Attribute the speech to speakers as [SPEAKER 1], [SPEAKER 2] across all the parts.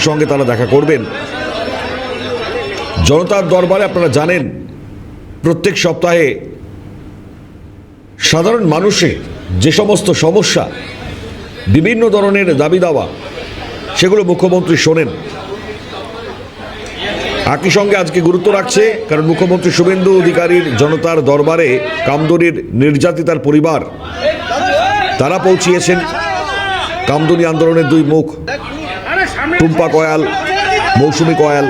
[SPEAKER 1] সঙ্গে তারা দেখা করবেন। জনতার দরবারে আপনারা জানেন প্রত্যেক সপ্তাহে সাধারণ মানুষের যে সমস্ত সমস্যা, বিভিন্ন ধরনের দাবি দাওয়া, সেগুলো মুখ্যমন্ত্রী শোনেন। একই সঙ্গে আজকে গুরুত্ব রাখছে, কারণ মুখ্যমন্ত্রী শুভেন্দু অধিকারীর জনতার দরবারে কামদুনির নির্যাতিতার পরিবার তারা পৌঁছিয়েছেন। কামদুনি আন্দোলনের দুই মুখ টুম্পা কয়াল, মৌসুমী কয়াল,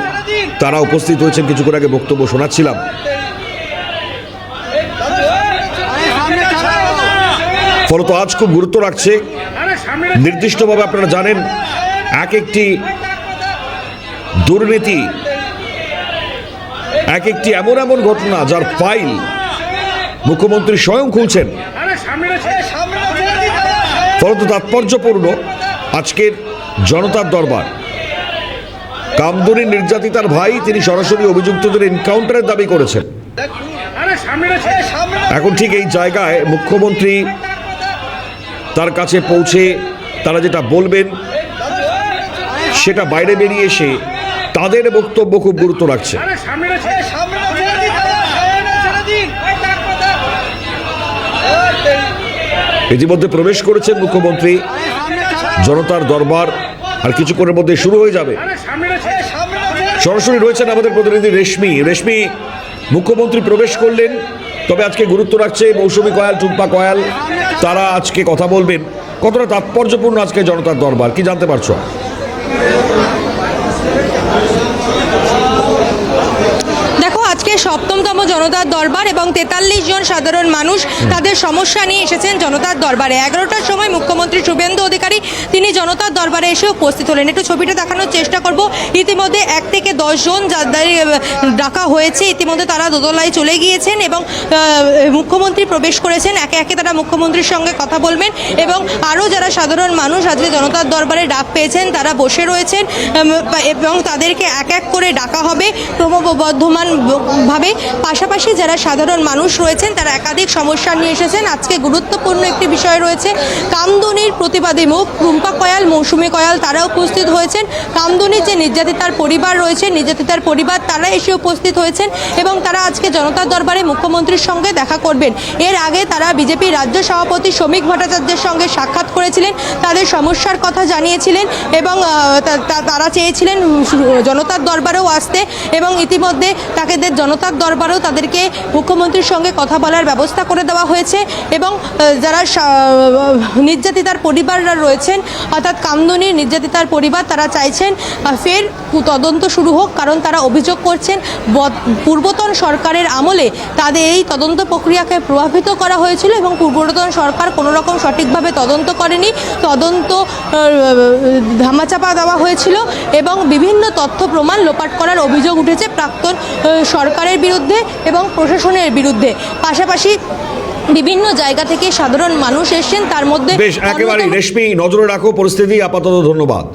[SPEAKER 1] তারা উপস্থিত হয়েছেন। কিছুক্ষণ আগে বক্তব্য শোনাচ্ছিলাম। ফলত আজ খুব গুরুত্ব রাখছে। নির্দিষ্টভাবে আপনারা জানেন এক একটি দুর্নীতি, এক একটি এমন এমন ঘটনা যার ফাইল মুখ্যমন্ত্রী স্বয়ং খুলছেন। ফলত তাৎপর্যপূর্ণ আজকের জনতার দরবার। কামদুনির নির্যাতিতার ভাই তিনি সরাসরি অভিযুক্তদের এনকাউন্টারের দাবি করেছেন। এখন ঠিক এই জায়গায় মুখ্যমন্ত্রী তার কাছে পৌঁছে তারা যেটা বলবেন সেটা বাইরে বেরিয়ে এসে তাদের বক্তব্য খুব গুরুত্ব রাখছে। ইতিমধ্যে প্রবেশ করেছেন মুখ্যমন্ত্রী জনতার দরবার, আর কিছুক্ষণের মধ্যে শুরু হয়ে যাবে। সরাসরি রয়েছেন আমাদের প্রতিনিধি রেশমি। মুখ্যমন্ত্রী প্রবেশ করলেন, তবে আজকে গুরুত্ব রাখছে মৌসুমী কয়াল, টুম্পা কয়াল, তারা আজকে কথা বলবেন। কতটা তাৎপর্যপূর্ণ আজকে জনতার দরবার, কি জানতে পারছো?
[SPEAKER 2] আজকে ৭ম জনতার দরবার এবং ৪৩ জন সাধারণ মানুষ তাদের সমস্যা নিয়ে এসেছেন জনতার দরবারে। ১১টার সময় মুখ্যমন্ত্রী শুভেন্দু অধিকারী তিনি জনতার দরবারে এসে উপস্থিত হলেন। একটু ছবিটা দেখানোর চেষ্টা করব। ইতিমধ্যে ১ থেকে ১০ জন যাদের ডাকা হয়েছে, ইতিমধ্যে তারা দোতলায় চলে গিয়েছেন এবং মুখ্যমন্ত্রী প্রবেশ করেছেন। একে একে তারা মুখ্যমন্ত্রীর সঙ্গে কথা বলবেন এবং আরও যারা সাধারণ মানুষ আজকে জনতার দরবারে ডাক পেয়েছেন তারা বসে রয়েছেন এবং তাদেরকে এক এক করে ডাকা হবে ক্রমবর্ধমান ভাবে। পাশাপাশি যারা সাধারণ মানুষ রয়েছেন তারা একাধিক সমস্যা নিয়ে এসেছেন। আজকে গুরুত্বপূর্ণ একটি বিষয় রয়েছে, কামদুনির প্রতিবাদী মুখ টুম্পা কয়াল, মৌসুমী কয়াল তারা উপস্থিত হয়েছেন। কামদুনির যে নির্যাতিতার পরিবার রয়েছে, নির্যাতিতার পরিবার তারা এসে উপস্থিত হয়েছেন এবং তারা আজকে জনতার দরবারে মুখ্যমন্ত্রীর সঙ্গে দেখা করবেন। এর আগে তারা বিজেপি রাজ্য সভাপতি শ্রমিক ভট্টাচার্যের সঙ্গে সাক্ষাৎ করেছিলেন, তাদের সমস্যার কথা জানিয়েছিলেন এবং তারা চেয়েছিলেন জনতার দরবারেও আসতে এবং ইতিমধ্যে তাদের জনতার দরবারেও তাদেরকে মুখ্যমন্ত্রীর সঙ্গে কথা বলার ব্যবস্থা করে দেওয়া হয়েছে এবং যারা নির্যাতিতার পরিবাররা রয়েছেন, অর্থাৎ কামদুনির নির্যাতিতার পরিবার, তারা চাইছেন ফের তদন্ত শুরু হোক, কারণ তারা অভিযোগ করছেন পূর্বতন সরকারের আমলে তাদের এই তদন্ত প্রক্রিয়াকে প্রভাবিত করা হয়েছিল এবং পূর্বতন সরকার কোনো রকম সঠিকভাবে তদন্ত করেনি, তদন্ত ধামাচাপা দেওয়া হয়েছিল এবং বিভিন্ন তথ্য প্রমাণ লোপাট করার অভিযোগ উঠেছে প্রাক্তন সরকারের বিরুদ্ধে এবং প্রশাসনের বিরুদ্ধে। পাশাপাশি বিভিন্ন জায়গা থেকে সাধারণ মানুষ এসেছেন, তার মধ্যে
[SPEAKER 1] বেশ একেবারে রেশমি, নজরে রাখো পরিস্থিতি। আপাতত ধন্যবাদ।